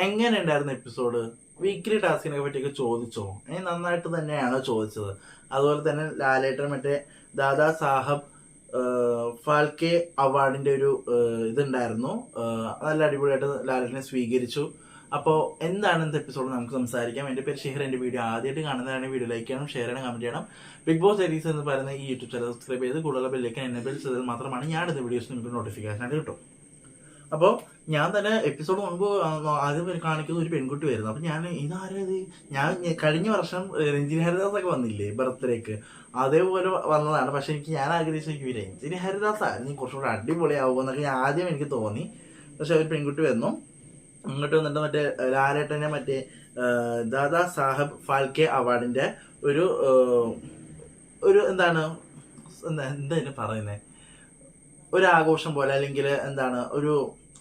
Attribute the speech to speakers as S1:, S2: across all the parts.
S1: എങ്ങനെ ഉണ്ടായിരുന്ന episode? Weekly ടാസ്കിനെ പറ്റിയൊക്കെ ചോദിച്ചോ? നന്നായിട്ട് തന്നെയാണ് ചോദിച്ചത്. അതുപോലെ തന്നെ ലാലേട്ടൻ മറ്റേ ദാദാ സാഹബ് ഫാൽക്കെ അവാർഡിന്റെ ഒരു ഇതുണ്ടായിരുന്നു. നല്ല അടിപൊളിയായിട്ട് ലാലേട്ടനെ സ്വീകരിച്ചു. അപ്പോൾ എന്താണ് ഇന്നത്തെ എപ്പിസോഡ് നമുക്ക് സംസാരിക്കാം. എൻ്റെ പേര് ഷെഹർ. എൻ്റെ വീഡിയോ ആദ്യമായിട്ട് കാണുന്നതാണ് വീഡിയോ ലൈക്ക് ചെയ്യണം, ഷെയർ ചെയ്യണം, കമന്റ് ചെയ്യണം. ബിഗ് ബോസ് സീരീസ് എന്ന് പറയുന്ന ഈ യൂട്യൂബ് ചാനൽ സബ്സ്ക്രൈബ് ചെയ്ത് കൂടുതൽ ബെല്ലേക്ക് എനേബിൾ ചെയ്താൽ മാത്രമാണ് ഞാനിത് വീഡിയോസ് നിങ്ങൾക്ക് നോട്ടിഫിക്കേഷൻ ആയിട്ട് കിട്ടും. അപ്പോൾ ഞാൻ തന്നെ എപ്പിസോഡ് മുൻപ് ആദ്യം കാണിക്കുന്ന ഒരു പെൺകുട്ടി വരുന്നു. അപ്പം ഞാൻ ഇതാരത്, ഞാൻ കഴിഞ്ഞ വർഷം രഞ്ജിനി ഹരിദാസ് ഒക്കെ വന്നില്ലേ ബർത്ത്ഡേക്ക്, അതേപോലെ വന്നതാണ്. പക്ഷെ ഞാൻ ആഗ്രഹിച്ചു രഞ്ജിനി ഹരിദാസ് നീ കുറച്ചുകൂടെ അടിപൊളിയാവും എന്നൊക്കെ ആദ്യം എനിക്ക് തോന്നി. പക്ഷെ ഒരു പെൺകുട്ടി വന്നു, അങ്ങോട്ട് വന്നിട്ട് മറ്റേ ലാലേട്ടനെ മറ്റേ ദാദാ സാഹബ് ഫാൽക്കെ അവാർഡിന്റെ ഒരു ഒരു എന്താണ് എന്താ പറയുന്നത്, ഒരു ആഘോഷം പോലെ അല്ലെങ്കിൽ എന്താണ് ഒരു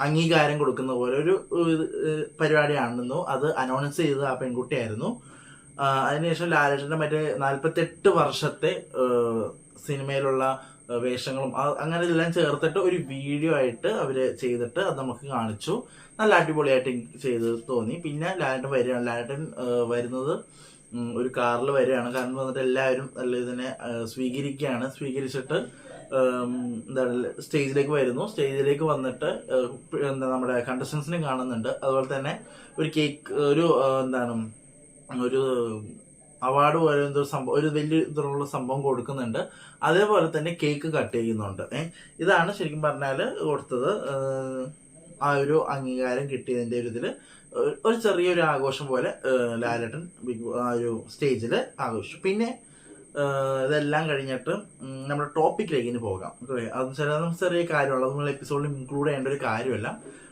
S1: അംഗീകാരം കൊടുക്കുന്ന പോലെ ഒരു പരിപാടിയാണെന്നു അത് അനൗൺസ് ചെയ്തത് ആ പെൺകുട്ടിയായിരുന്നു. അതിനുശേഷം ലാലേട്ടൻ്റെ മറ്റേ 48 വർഷത്തെ സിനിമയിലുള്ള വേഷങ്ങളും അങ്ങനെ എല്ലാം ചേർത്തിട്ട് ഒരു വീഡിയോ ആയിട്ട് അവര് ചെയ്തിട്ട് അത് നമുക്ക് കാണിച്ചു. നല്ല അടിപൊളിയായിട്ട് ചെയ്ത് തോന്നി. പിന്നെ ലാലേട്ടൻ വരികയാണ്. ലാലേട്ടൻ വരുന്നത് ഒരു കാറിൽ വരികയാണ്. കാരണം വന്നിട്ട് എല്ലാവരും നല്ല ഇതിനെ സ്വീകരിക്കുകയാണ്. സ്വീകരിച്ചിട്ട് എന്താണ് സ്റ്റേജിലേക്ക് വരുന്നു. സ്റ്റേജിലേക്ക് വന്നിട്ട് എന്താ നമ്മുടെ കണ്ടസ്റ്റൻസിനെ കാണുന്നുണ്ട്. അതുപോലെ തന്നെ ഒരു കേക്ക്, ഒരു എന്താണ് ഒരു അവാർഡ് പോലെ എന്തോ സംഭവം, ഒരു വലിയ ഇതിലുള്ള സംഭവം കൊടുക്കുന്നുണ്ട്. അതേപോലെ തന്നെ കേക്ക് കട്ട് ചെയ്യുന്നുണ്ട്. ഇതാണ് ശരിക്കും പറഞ്ഞാൽ കൊടുത്തത്. ആ ഒരു അംഗീകാരം കിട്ടിയതിൻ്റെ ഒരു ഇതിൽ ഒരു ചെറിയൊരു ആഘോഷം പോലെ ലാലേട്ടൻ ആ ഒരു സ്റ്റേജിൽ ആഘോഷിച്ചു. പിന്നെ ഇതെല്ലാം കഴിഞ്ഞിട്ട് നമ്മുടെ ടോപ്പിക്കിലേക്ക് ഇനി പോകാം. അത് ചില ചെറിയ കാര്യമുള്ള നമ്മൾ എപ്പിസോഡിൽ ഇൻക്ലൂഡ് ചെയ്യേണ്ട ഒരു കാര്യമല്ല.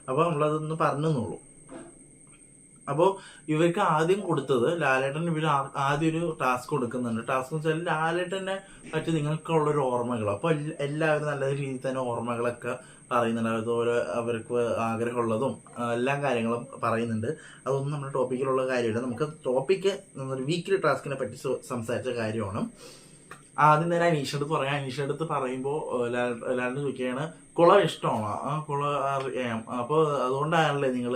S1: അപ്പോൾ നമ്മളതൊന്ന് പറഞ്ഞെന്നുള്ളൂ. അപ്പോൾ ഇവർക്ക് ആദ്യം കൊടുത്തത് ലാലേട്ടൻ, ഇവർ ആദ്യം ഒരു ടാസ്ക് കൊടുക്കുന്നുണ്ട്. ടാസ്ക് എന്ന് വെച്ചാൽ ലാലേട്ടനെ പറ്റി നിങ്ങൾക്കുള്ളൊരു ഓർമ്മകൾ. അപ്പോൾ എല്ലാവരും നല്ല രീതിയിൽ തന്നെ ഓർമ്മകളൊക്കെ പറയുന്നുണ്ട്. അതുപോലെ അവർക്ക് ആഗ്രഹമുള്ളതും എല്ലാ കാര്യങ്ങളും പറയുന്നുണ്ട്. അതൊന്നും നമ്മുടെ ടോപ്പിക്കിലുള്ള കാര്യമില്ല. നമുക്ക് ടോപ്പിക്ക് വീക്കിലി ടാസ്കിനെ പറ്റി സംസാരിച്ച കാര്യമാണ്. ആദ്യം തന്നെ അനീഷടുത്ത് പറയാം. അനീഷടുത്ത് പറയുമ്പോൾ ലാലേട്ടൻ ചോദിക്കുകയാണ് കുളം ഇഷ്ടമാണോ? ആ കുളം അറിയാം, അപ്പോൾ അതുകൊണ്ടാണല്ലേ നിങ്ങൾ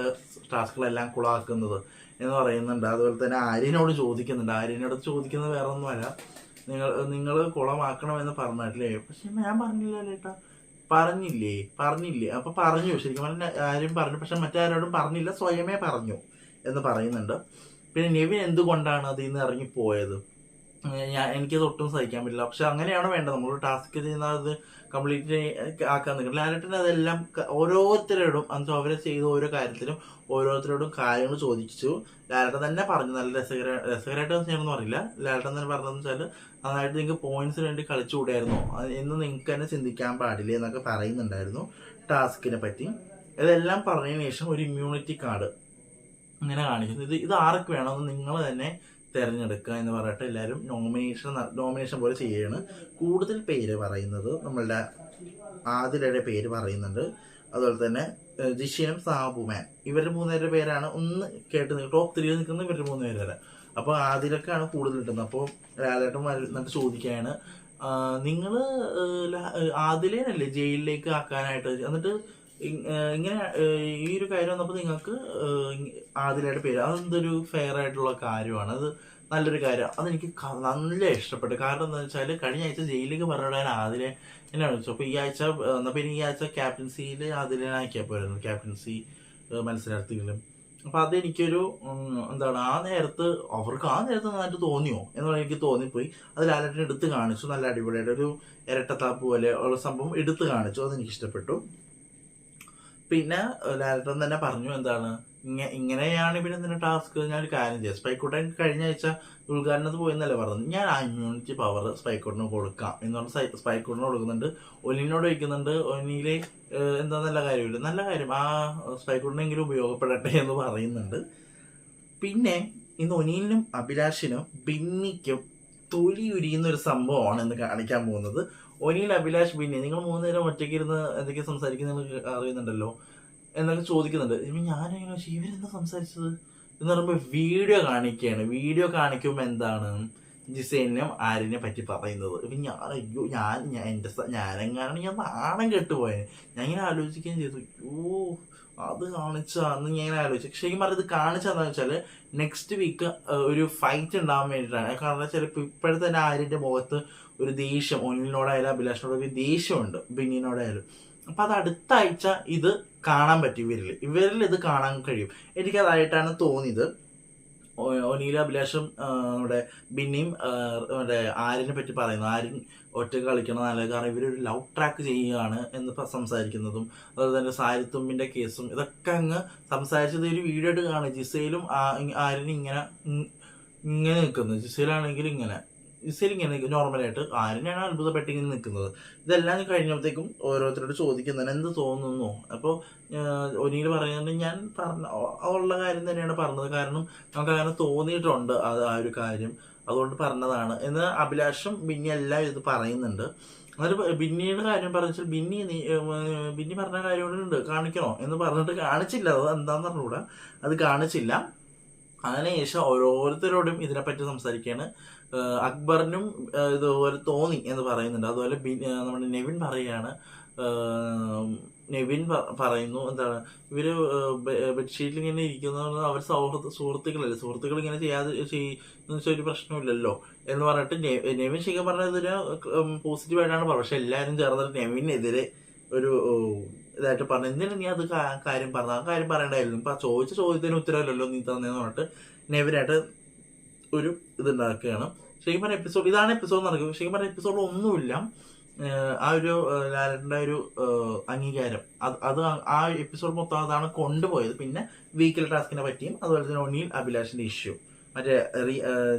S1: ടാസ്കുകളെല്ലാം കുളമാക്കുന്നത് എന്ന് പറയുന്നുണ്ട്. അതുപോലെ തന്നെ ആര്യനോട് ചോദിക്കുന്നുണ്ട്. ആര്യനോട് ചോദിക്കുന്നത് വേറെ ഒന്നുമല്ല, നിങ്ങൾ കുളമാക്കണമെന്ന് പറഞ്ഞിട്ടില്ലേ? പക്ഷെ ഞാൻ പറഞ്ഞില്ലല്ലോ ഏട്ടാ. പറഞ്ഞില്ലേ? അപ്പൊ പറഞ്ഞു, ശരിക്കും പറഞ്ഞാൽ ആരും പറഞ്ഞു, പക്ഷെ മറ്റാരോടും പറഞ്ഞില്ല, സ്വയമേ പറഞ്ഞു എന്ന് പറയുന്നുണ്ട്. പിന്നെ നെവിൻ എന്തുകൊണ്ടാണ് അതിൽ നിന്ന് ഇറങ്ങിപ്പോയത്? എനിക്കത് ഒട്ടും സഹിക്കാൻ പറ്റില്ല. പക്ഷെ അങ്ങനെയാണ് വേണ്ടത്. നമ്മൾ ടാസ്ക് ചെയ്യുന്നത് കംപ്ലീറ്റ് ആക്കാൻ നിൽക്കുന്നത്. ലാലേട്ടൻ അതെല്ലാം ഓരോരുത്തരോടും എന്നുവെച്ചാൽ അവരെ ചെയ്ത ഓരോ കാര്യത്തിലും ഓരോരുത്തരോടും കാര്യങ്ങൾ ചോദിച്ചു. ലാലേട്ടൻ തന്നെ പറഞ്ഞു, നല്ല രസകരമായിട്ട് ചെയ്യണമെന്ന് പറയില്ല, ലാലേട്ടൻ തന്നെ പറഞ്ഞതെന്ന് വെച്ചാൽ നന്നായിട്ട് നിങ്ങൾക്ക് പോയിന്റ്സിന് വേണ്ടി കളിച്ചുകൂടായിരുന്നോ എന്ന് നിങ്ങൾക്ക് തന്നെ ചിന്തിക്കാൻ പാടില്ല എന്നൊക്കെ പറയുന്നുണ്ടായിരുന്നു ടാസ്കിനെ പറ്റി. ഇതെല്ലാം പറഞ്ഞതിന് ശേഷം ഒരു ഇമ്മ്യൂണിറ്റി കാർഡ് ഇങ്ങനെ കാണിക്കുന്നു. ഇത് ആർക്ക് വേണമെന്ന് നിങ്ങൾ തന്നെ തിരഞ്ഞെടുക്കുക എന്ന് പറഞ്ഞിട്ട് എല്ലാവരും നോമിനേഷൻ പോലെ ചെയ്യുകയാണ്. കൂടുതൽ പേര് പറയുന്നത് നമ്മളുടെ ആദിലയുടെ പേര് പറയുന്നുണ്ട്. അതുപോലെ തന്നെ ജിഷിനും സാബുമാൻ, ഇവരുടെ 3 പേരുടെ പേരാണ് ഒന്ന് കേട്ട് ടോപ്പ് 3 നിൽക്കുന്ന ഇവരുടെ 3 പേര് വരെ. അപ്പോൾ ആദിലൊക്കെയാണ് കൂടുതൽ കിട്ടുന്നത്. അപ്പോൾ ലാലേട്ടൻ എന്നിട്ട് ചോദിക്കുകയാണ്, നിങ്ങൾ ആദിലേനല്ലേ ജയിലിലേക്ക് ആക്കാനായിട്ട്, എന്നിട്ട് ഇങ്ങനെ ഈ ഒരു കാര്യം വന്നപ്പോൾ നിങ്ങൾക്ക് ആദിലയുടെ പേര്, അതെന്തൊരു ഫെയർ ആയിട്ടുള്ള കാര്യമാണ്, അത് നല്ലൊരു കാര്യം, അതെനിക്ക് നല്ല ഇഷ്ടപ്പെട്ടു. കാരണം എന്താ വെച്ചാൽ കഴിഞ്ഞ ആഴ്ച ജയിലിലേക്ക് പറഞ്ഞിടാൻ ആദിലെ എന്നാണ് വെച്ചു. അപ്പോൾ ഈ ആഴ്ച പിന്നെ ഈ ആഴ്ച ക്യാപ്റ്റൻസിയിൽ ആദിലനാക്കിയാൽ പോയിരുന്നു, ക്യാപ്റ്റൻസി മത്സരാർത്ഥികളും. അപ്പോൾ അതെനിക്കൊരു എന്താണ് അവർക്ക് ആ നേരത്ത് നന്നായിട്ട് തോന്നിയോ എന്നുള്ള എനിക്ക് തോന്നിപ്പോയി. അത് ലാലേട്ടൻ എടുത്ത് കാണിച്ചു. നല്ല അടിപൊളിയായിട്ട് ഒരു ഇരട്ടത്താപ്പ് പോലെ ഉള്ള സംഭവം എടുത്ത് കാണിച്ചു. അതെനിക്ക് ഇഷ്ടപ്പെട്ടു. പിന്നെ ലാലേട്ടൻ തന്നെ പറഞ്ഞു, എന്താണ് ഇങ്ങനെയാണ് പിന്നെ എന്തിനാ ടാസ്ക്, ഞാനൊരു കാര്യം ചെയ്യാം. സ്പൈക്കോട്ടൻ കഴിഞ്ഞ ആഴ്ച ഉദ്ഘാടനത്തിൽ പോയെന്നല്ലേ പറഞ്ഞത്, ഞാൻ ആ ഇമ്മ്യൂണിറ്റി പവർ സ്പൈക്കോട്ടിന് കൊടുക്കാം എന്ന് പറഞ്ഞാൽ സ്പൈക്കോട്ടിന് കൊടുക്കുന്നുണ്ട്. ഒനിനോട് വയ്ക്കുന്നുണ്ട്. ഒനിയിലെ എന്താ നല്ല കാര്യമില്ല, നല്ല കാര്യം, ആ സ്പൈക്കോട്ടിനെങ്കിലും ഉപയോഗപ്പെടട്ടെ എന്ന് പറയുന്നുണ്ട്. പിന്നെ ഇന്ന് ഒനീലിനും അഭിലാഷിനും ബിന്നിക്കും തൊലി ഉരിയുന്ന ഒരു സംഭവമാണ് ഇന്ന് കാണിക്കാൻ പോകുന്നത്. ഒനിയിൽ, അഭിലാഷ്, ബിന്നി, നിങ്ങൾ 3 നേരം ഒറ്റയ്ക്ക് ഇരുന്ന് എന്തൊക്കെ സംസാരിക്കുന്നത് അറിയുന്നുണ്ടല്ലോ എന്നൊക്കെ ചോദിക്കുന്നുണ്ട്. ഇപ്പം ഞാനിങ്ങനെ വെച്ചാൽ ഇവരെന്താ സംസാരിച്ചത് എന്ന് പറയുമ്പോൾ വീഡിയോ കാണിക്കുകയാണ്. വീഡിയോ കാണിക്കുമ്പോൾ എന്താണ് ജിസേനും ആര്യനെ പറ്റി പറയുന്നത്. ഇപ്പം ഞാനെങ്ങാനാണ് ഞാൻ നാണം കെട്ടുപോയത്. ഞാൻ ഇങ്ങനെ ആലോചിക്കുകയും ചെയ്തു, അത് കാണിച്ചാന്ന് ഞാൻ ആലോചിച്ചു. ശരിക്കും പറഞ്ഞത് കാണിച്ചതെന്ന് വെച്ചാൽ നെക്സ്റ്റ് വീക്ക് ഒരു ഫൈറ്റ് ഉണ്ടാവാൻ വേണ്ടിയിട്ടാണ്. കാരണം ചിലപ്പോൾ ഇപ്പോഴത്തെ തന്നെ ആര്യന്റെ മുഖത്ത് ഒരു ദേഷ്യം, ഒനിലിനോടായാലും അഭിലാഷിനോടും ഒരു ദേഷ്യമുണ്ട്, ബിന്നിനോടായാലും. അപ്പൊ അത് അടുത്ത ആഴ്ച ഇത് കാണാൻ പറ്റും ഇവരിൽ ഇത് കാണാൻ കഴിയും. എനിക്കതായിട്ടാണ് തോന്നിയത്. ഒനീല അഭിലാഷും നമ്മുടെ ബിന്നിയും നമ്മുടെ ആര്യനെ പറ്റി പറയുന്നു. ആര്യൻ ഒറ്റക്ക് കളിക്കണം നല്ലത്, കാരണം ഇവരൊരു ലവ് ട്രാക്ക് ചെയ്യുകയാണ് എന്ന് സംസാരിക്കുന്നതും അതുപോലെ തന്നെ സാരിത്തുമ്പിന്റെ കേസും ഇതൊക്കെ അങ്ങ് സംസാരിച്ചത് ഒരു വീഡിയോ ആയിട്ട് കാണും. ജിസയിലും ആര്യനും ഇങ്ങനെ നിൽക്കുന്നു, ജിസയിലാണെങ്കിൽ ഇങ്ങനെ നോർമലായിട്ട്, ആര്യനാണ് അത്ഭുതപ്പെട്ട് ഇങ്ങനെ നിൽക്കുന്നത്. ഇതെല്ലാം കഴിഞ്ഞപ്പോഴത്തേക്കും ഓരോരുത്തരോട് ചോദിക്കുന്നതിന് എന്ത് തോന്നുന്നു. അപ്പോൾ ഒനീൽ പറയുന്നത് ഞാൻ ഉള്ള കാര്യം തന്നെയാണ് പറഞ്ഞത്, കാരണം നമുക്ക് അങ്ങനെ തോന്നിയിട്ടുണ്ട് അത് ആ ഒരു കാര്യം, അതുകൊണ്ട് പറഞ്ഞതാണ് എന്ന് അഭിലാഷും ബിന്നി എല്ലാം ഇത് പറയുന്നുണ്ട്. എന്നിട്ട് ബിന്നിയുടെ കാര്യം പറഞ്ഞാൽ ബിന്നി പറഞ്ഞ കാര്യങ്ങളുണ്ട്, കാണിക്കണോ എന്ന് പറഞ്ഞിട്ട് കാണിച്ചില്ല. അത് എന്താന്ന് പറഞ്ഞുകൂടാ, അത് കാണിച്ചില്ല. അതിനുശേഷം ഓരോരുത്തരോടും ഇതിനെപ്പറ്റി സംസാരിക്കുകയാണ്. അക്ബറിനും ഇതുപോലെ തോന്നി എന്ന് പറയുന്നുണ്ട്. അതുപോലെ നമ്മുടെ നെവിൻ പറയുകയാണ്. നെവിൻ എന്താണ് ഇവര് ബെഡ്ഷീറ്റിൽ ഇങ്ങനെ ഇരിക്കുന്നത് അവർ സുഹൃത്തുക്കളല്ലേ, സുഹൃത്തുക്കൾ ഇങ്ങനെ ചെയ്യുന്ന ഒരു പ്രശ്നമില്ലല്ലോ എന്ന് പറഞ്ഞിട്ട് നെവിൻ ശരിക്കും പറഞ്ഞതിന് പോസിറ്റീവായിട്ടാണ് പറഞ്ഞത്. പക്ഷെ എല്ലാവരും ചേർന്നിട്ട് നെവിനെതിരെ ഒരു ഇതായിട്ട് പറഞ്ഞു. എന്തിനാ നീ അത് കാര്യം പറഞ്ഞ, ആ കാര്യം പറയണ്ടായിരുന്നു, ഇപ്പൊ ചോദിച്ച ചോദ്യത്തിന് ഉത്തരവല്ലല്ലോ നീ തന്നേന്ന് പറഞ്ഞിട്ട് നെവിനായിട്ട് ഒരു ഇതുണ്ടാക്കുകയാണ്. ശരിക്കും പറഞ്ഞ ഇതാണ് എപ്പിസോഡ് നടക്കുന്നത്. ശരിക്കും പറഞ്ഞ എപ്പിസോഡ് ഒന്നുമില്ല. ആ ഒരു ലാലേട്ടൻ്റെ ഒരു അംഗീകാരം അത് ആ എപ്പിസോഡ് മൊത്തം അതാണ് കൊണ്ടുപോയത്. പിന്നെ വീക്കിലി ടാസ്കിനെ പറ്റിയും അതുപോലെ തന്നെ ഒനിൽ അഭിലാഷിന്റെ ഇഷ്യൂ, മറ്റേ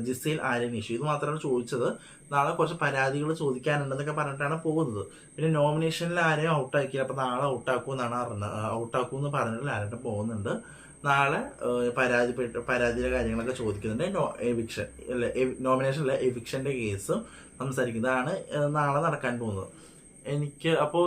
S1: ജിസയിൽ ആര്യൻ ഇഷ്യൂ, ഇത് മാത്രമാണ് ചോദിച്ചത്. നാളെ കുറച്ച് പരാതികൾ ചോദിക്കാനുണ്ടെന്നൊക്കെ പറഞ്ഞിട്ടാണ് പോകുന്നത്. പിന്നെ നോമിനേഷനിൽ ആരെയും ഔട്ടാക്കിയില്ല, അപ്പൊ നാളെ ഔട്ടാക്കുമെന്നാണ് ഔട്ടാക്കുമെന്ന് പറഞ്ഞിട്ട് ലാലേട്ടൻ പോകുന്നുണ്ട്. നാളെ പരാതിയുടെ കാര്യങ്ങളൊക്കെ ചോദിക്കുന്നുണ്ട്. എവിക്ഷൻ അല്ലെ, നോമിനേഷനിലെ എവിക്ഷന്റെ കേസ് സംസാരിക്കുന്നതാണ് നാളെ നടക്കാൻ പോകുന്നത്. എനിക്ക് അപ്പോൾ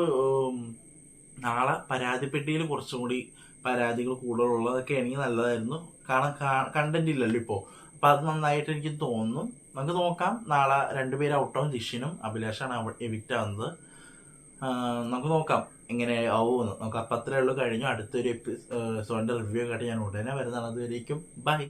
S1: നാളെ പരാതിപ്പെട്ടിയിൽ കുറച്ചും കൂടി പരാതികൾ കൂടുതലുള്ളതൊക്കെ എനിക്ക് നല്ലതായിരുന്നു. കാരണം കണ്ടന്റ് ഇല്ലല്ലോ ഇപ്പോൾ, അപ്പൊ അത് നന്നായിട്ട് എനിക്ക് തോന്നുന്നു. നമുക്ക് നോക്കാം. നാളെ രണ്ടുപേരും ഔട്ടാവും, ജിഷിനും അഭിലാഷാണ് എവിക്റ്റ് ആവുന്നത്. നമുക്ക് നോക്കാം എങ്ങനെ ആവുമെന്ന്. നമുക്ക് അപ്പം അത്രേ ഉള്ളൂ. കഴിഞ്ഞു. അടുത്തൊരു എപ്പിസോഡിന്റെ റിവ്യൂ ആയിട്ട് ഞാൻ ഉടനെ വരുന്നതാണ്. അതുവരേക്കും ബൈ.